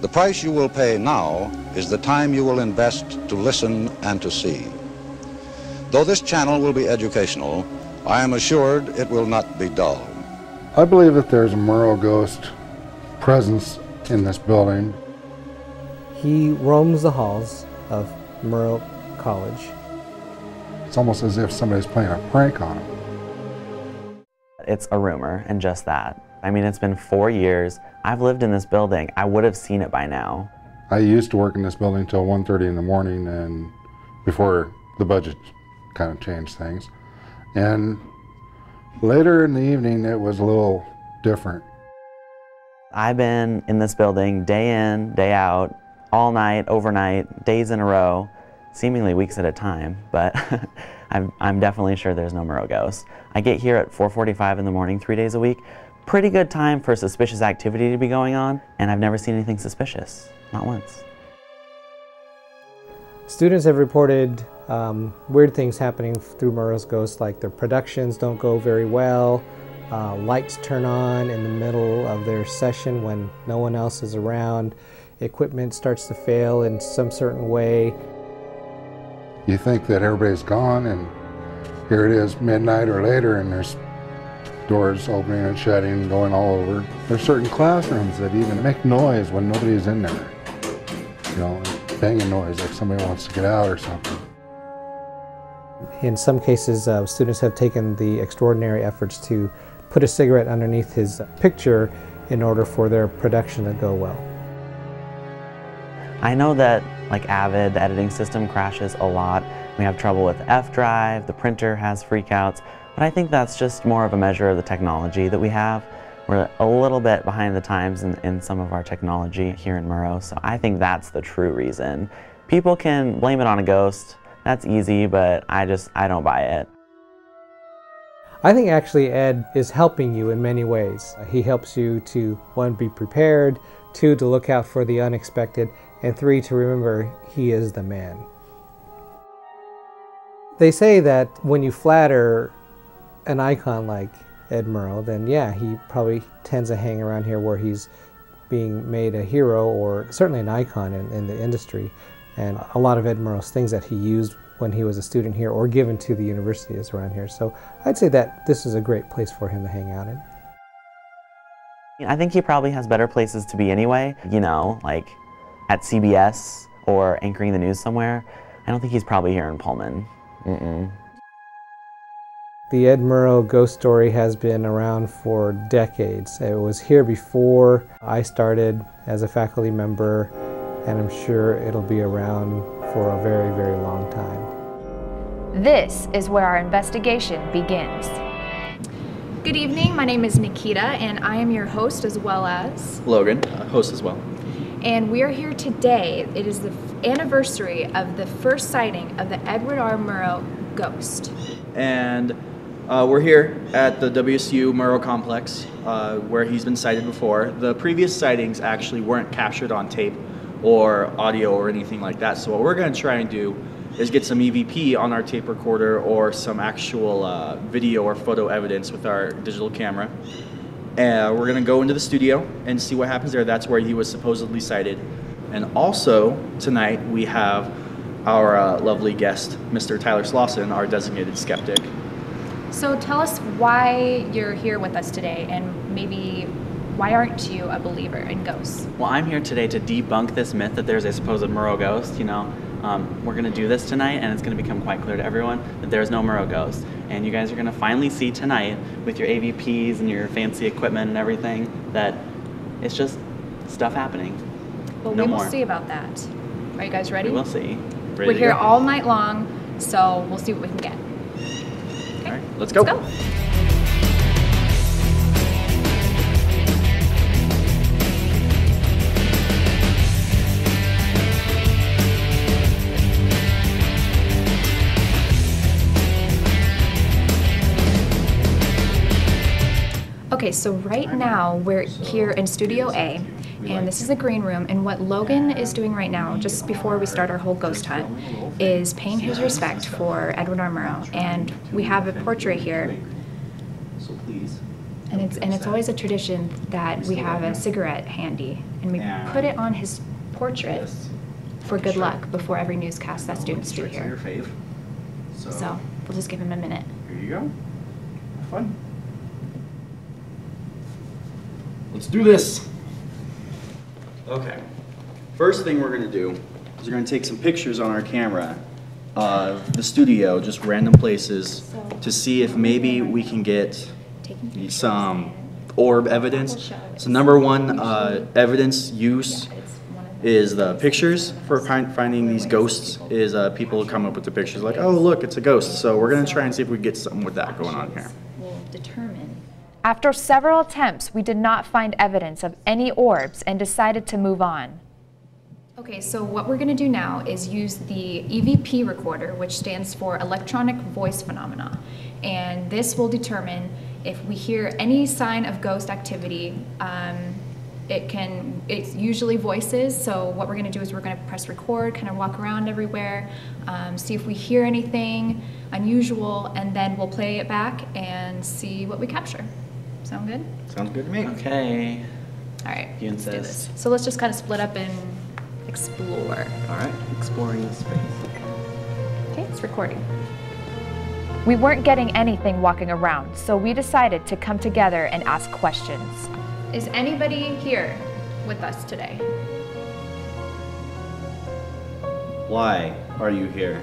The price you will pay now is the time you will invest to listen and to see. Though this channel will be educational, I am assured it will not be dull. I believe that there's a Murrow ghost presence in this building. He roams the halls of Murrow College. It's almost as if somebody's playing a prank on him. It's a rumor, and just that. I mean, it's been 4 years. I've lived in this building. I would have seen it by now. I used to work in this building till 1:30 in the morning, and before the budget kind of changed things. And later in the evening, it was a little different. I've been in this building day in, day out, all night, overnight, days in a row, seemingly weeks at a time, but I'm definitely sure there's no Murrow ghost. I get here at 4:45 in the morning, 3 days a week. Pretty good time for suspicious activity to be going on, and I've never seen anything suspicious, not once. Students have reported weird things happening through Murrow's ghost, like their productions don't go very well, lights turn on in the middle of their session when no one else is around, equipment starts to fail in some certain way. You think that everybody's gone, and here it is midnight or later, and there's doors opening and shutting, going all over. There's certain classrooms that even make noise when nobody's in there. You know, banging noise, like somebody wants to get out or something. In some cases, students have taken the extraordinary efforts to put a cigarette underneath his picture in order for their production to go well. I know that, like Avid, the editing system crashes a lot. We have trouble with F drive, the printer has freakouts, but I think that's just more of a measure of the technology that we have. We're a little bit behind the times in some of our technology here in Murrow, so I think that's the true reason. People can blame it on a ghost, that's easy, but I don't buy it. I think actually Ed is helping you in many ways. He helps you to, 1, be prepared, 2, to look out for the unexpected, and 3, to remember he is the man. They say that when you flatter an icon like Ed Murrow, then yeah, he probably tends to hang around here where he's being made a hero, or certainly an icon in the industry. And a lot of Ed Murrow's things that he used when he was a student here or given to the university is around here. So I'd say that this is a great place for him to hang out in. I think he probably has better places to be anyway, you know, like at CBS or anchoring the news somewhere. I don't think he's probably here in Pullman. The Ed Murrow ghost story has been around for decades. It was here before I started as a faculty member, and I'm sure it'll be around for a very, very long time. This is where our investigation begins. Good evening, my name is Nikita, and I am your host as well as Logan, host as well. And we are here today. It is the anniversary of the first sighting of the Edward R. Murrow ghost. And we're here at the WSU Murrow Complex where he's been sighted before. The previous sightings actually weren't captured on tape or audio or anything like that. So what we're going to try and do is get some EVP on our tape recorder or some actual video or photo evidence with our digital camera. And we're going to go into the studio and see what happens there. That's where he was supposedly sighted. And also tonight we have our lovely guest, Mr. Tyler Slauson, our designated skeptic. So tell us why you're here with us today, and maybe why aren't you a believer in ghosts? Well, I'm here today to debunk this myth that there's a supposed Murrow ghost. You know, we're going to do this tonight, and it's going to become quite clear to everyone that there's no Murrow ghost. And you guys are going to finally see tonight, with your AVPs and your fancy equipment and everything, that it's just stuff happening. Well, no we more. will see about that. Are you guys ready? We will see. Ready We're to here go? all night long, so we'll see what we can get. Okay, all right, let's go. Okay, so right now we're here in Studio A, and this is the green room, and what Logan is doing right now, just before we start our whole ghost hunt, is paying his respect for Edward R. Murrow, and we have a portrait here. So please, And it's always a tradition that we have a cigarette handy, and we put it on his portrait for good luck before every newscast that students do here. So we'll just give him a minute. Here you go. Have fun. Let's do this. Okay. First thing we're going to do is we're going to take some pictures on our camera of the studio, just random places, to see if maybe we can get some orb evidence. So number one evidence use is the pictures for finding these ghosts, is people come up with the pictures like, oh look, it's a ghost. So we're going to try and see if we can get something with that going on here. After several attempts, we did not find evidence of any orbs and decided to move on. Okay, so what we're going to do now is use the EVP recorder, which stands for Electronic Voice Phenomena. And this will determine if we hear any sign of ghost activity. It's usually voices, so what we're going to do is we're going to press record, kind of walk around everywhere, see if we hear anything unusual, and then we'll play it back and see what we capture. Sound good? Sounds good to me. Okay. All right, You let's do insist. this. So let's just kind of split up and explore. All right. Exploring the space. Okay, it's recording. We weren't getting anything walking around, so we decided to come together and ask questions. Is anybody here with us today? Why are you here?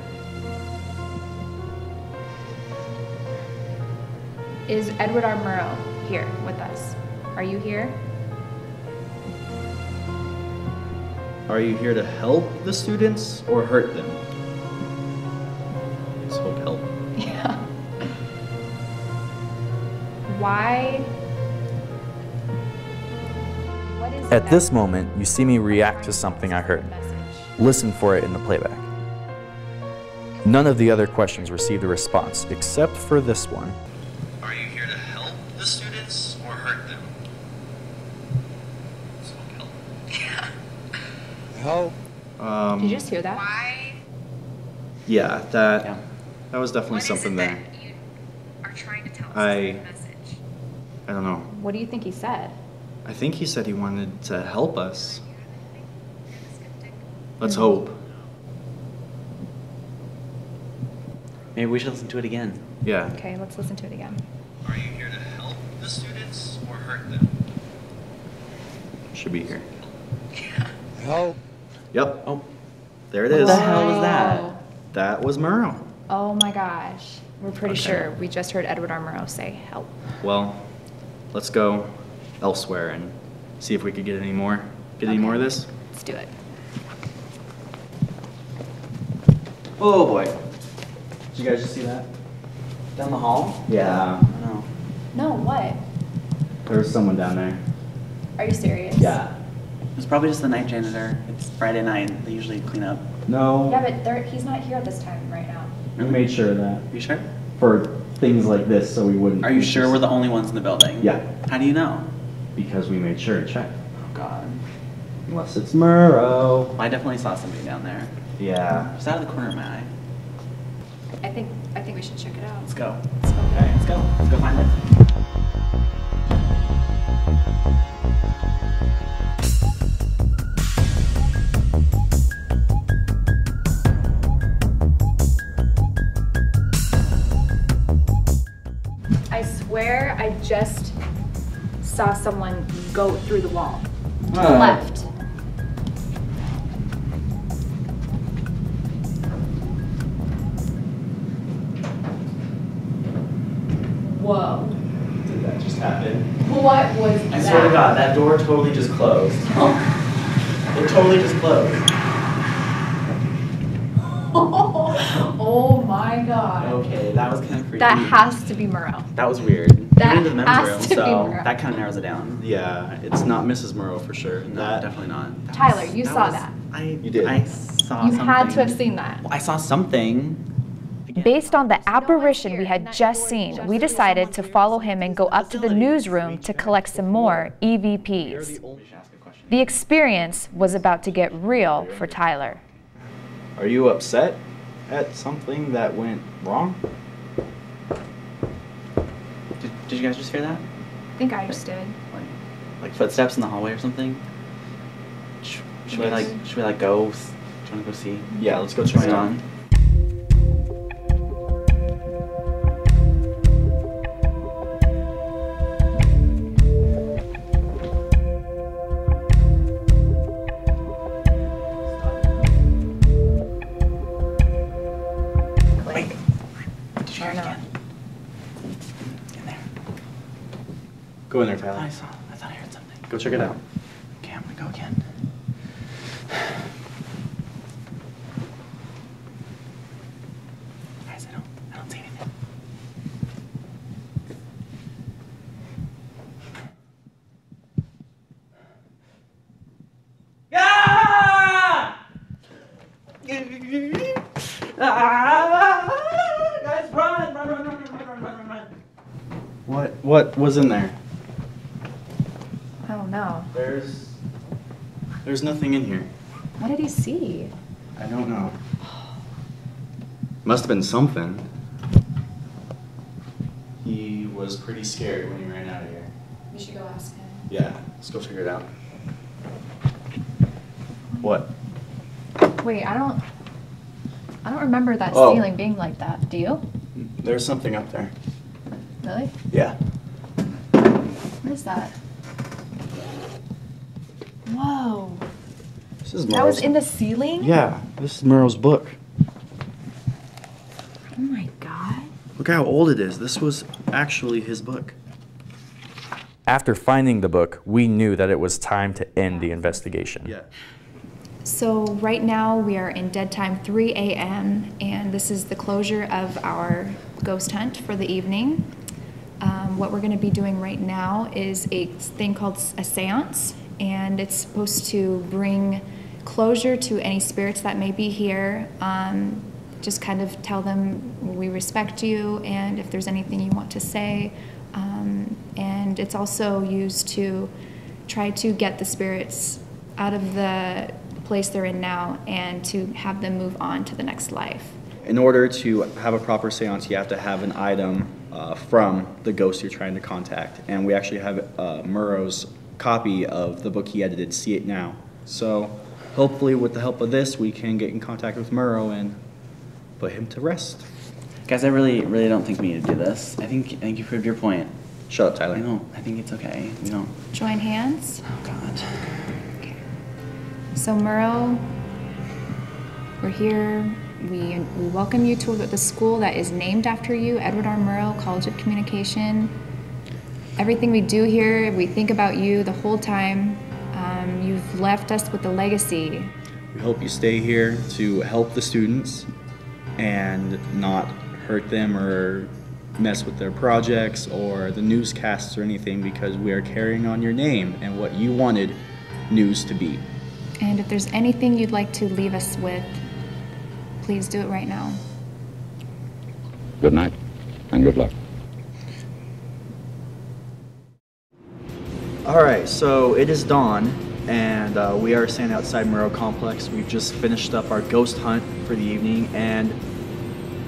Is Edward R. Murrow here with us? Are you here? Are you here to help the students or hurt them? Let's hope help. Yeah. Why? What is At this moment, you see me react to something I heard. Listen for it in the playback. None of the other questions received a response, except for this one. Are you here to help the students or hurt them? Let's hope help. Did you just hear that? Yeah, that was definitely something there. I don't know. What do you think he said? I think he said he wanted to help us. Let's hope. Maybe we should listen to it again. Yeah. Okay, let's listen to it again. Are you here to help the students or hurt them? Should be here. Help. Yep. Oh, There it what is. the hell was that? Whoa. That was Murrow. Oh my gosh. We're pretty Okay. sure we just heard Edward R. Murrow say help. Well, let's go elsewhere and see if we could get any more. Get any more of this? Let's do it. Oh boy. Did you guys just see that? Down the hall? Yeah. I don't know. No, what? There was someone down there. Are you serious? Yeah. It's probably just the night janitor. It's Friday night. They usually clean up. No. Yeah, but he's not here at this time right now. We made sure of that. You sure? For things like this, so we wouldn't. Are you sure we're the only ones in the building? Yeah. How do you know? Because we made sure to check. Oh, God. Unless it's Murrow. Well, I definitely saw somebody down there. Yeah. Just out of the corner of my eye. I think we should check it out. Let's go. Let's go. Okay, let's go. Let's go find it. I swear I just saw someone go through the wall. To the Alright. left. Whoa. Did that just happen? What was that? I swear to God, that door totally just closed. It totally just closed. Oh my god. Okay, that was kind of freaky. That has to be Murrow. That was weird. That You're in the men's has room, to be so Murrow. that kind of narrows it down. Yeah, it's not Mrs. Murrow for sure. No, That definitely not. That Tyler, was- you saw was- that. You did. I saw You something. had to have seen that. Well, I saw something. Again. Based on the apparition we had just seen, we decided to follow him and go up to the newsroom to collect some more EVPs. The experience was about to get real for Tyler. Are you upset at something that went wrong? Did you guys just hear that? think I just did. Like footsteps in the hallway or something? Should we like go? Do you want to go see? Yeah, let's go check it out. Go in there, Tyler. I thought I heard something. Go check it out. Okay, I'm gonna go again. Guys, I don't see anything. Guys, run! What was in there? I don't know. There's nothing in here. What did he see? I don't know. Must have been something. He was pretty scared when he ran out of here. We should go ask him. Yeah, let's go figure it out. What? Wait, I don't remember that Oh. ceiling being like that. Do you? There's something up there. Really? Yeah. What is that? Whoa. This is That was Murrow's. in the ceiling? Yeah, this is Murrow's book. Oh my god. Look how old it is. This was actually his book. After finding the book, we knew that it was time to end the investigation. Yeah. So right now we are in dead time 3 a.m. and this is the closure of our ghost hunt for the evening. What we're going to be doing right now is a thing called a seance, and it's supposed to bring closure to any spirits that may be here. Just kind of tell them we respect you and if there's anything you want to say. And it's also used to try to get the spirits out of the place they're in now and to have them move on to the next life. In order to have a proper seance, you have to have an item from the ghost you're trying to contact. And we actually have Murrow's copy of the book he edited, See It Now. So hopefully with the help of this, we can get in contact with Murrow and put him to rest. Guys, I really don't think we need to do this. I think you proved your point. Shut up, Tyler. I think it's okay. We don't. Join hands. Oh God. Okay. So Murrow, we're here. We welcome you to the school that is named after you, Edward R. Murrow College of Communication. Everything we do here, we think about you the whole time. You've left us with a legacy. We hope you stay here to help the students and not hurt them or mess with their projects or the newscasts or anything, because we are carrying on your name and what you wanted news to be. And if there's anything you'd like to leave us with, please do it right now. Good night and good luck. All right, so it is dawn, and we are standing outside Murrow Complex. We've just finished up our ghost hunt for the evening, and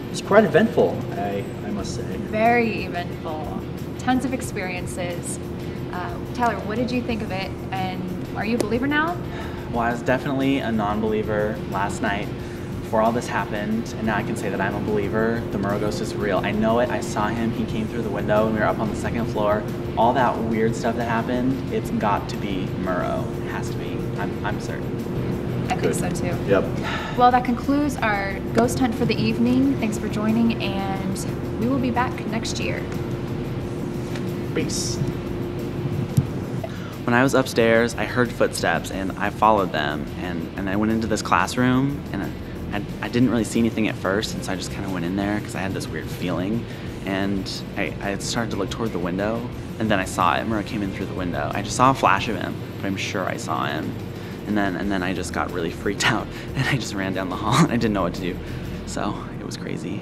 it's quite eventful, I must say. Very eventful. Tons of experiences. Tyler, what did you think of it? And are you a believer now? Well, I was definitely a non-believer last night before all this happened, and now I can say that I'm a believer. The Murrow ghost is real. I know it. I saw him. He came through the window, and we were up on the second floor. All that weird stuff that happened, it's got to be Murrow. It has to be. I'm certain. I think so too. Yep. Well, that concludes our ghost hunt for the evening. Thanks for joining, and we will be back next year. Peace. When I was upstairs, I heard footsteps, and I followed them, and I went into this classroom, and I didn't really see anything at first, and so I just kind of went in there because I had this weird feeling, and I started to look toward the window, and then I saw it. Murrow came in through the window. I just saw a flash of him, but I'm sure I saw him. And then I just got really freaked out, and I just ran down the hall, and I didn't know what to do. So it was crazy.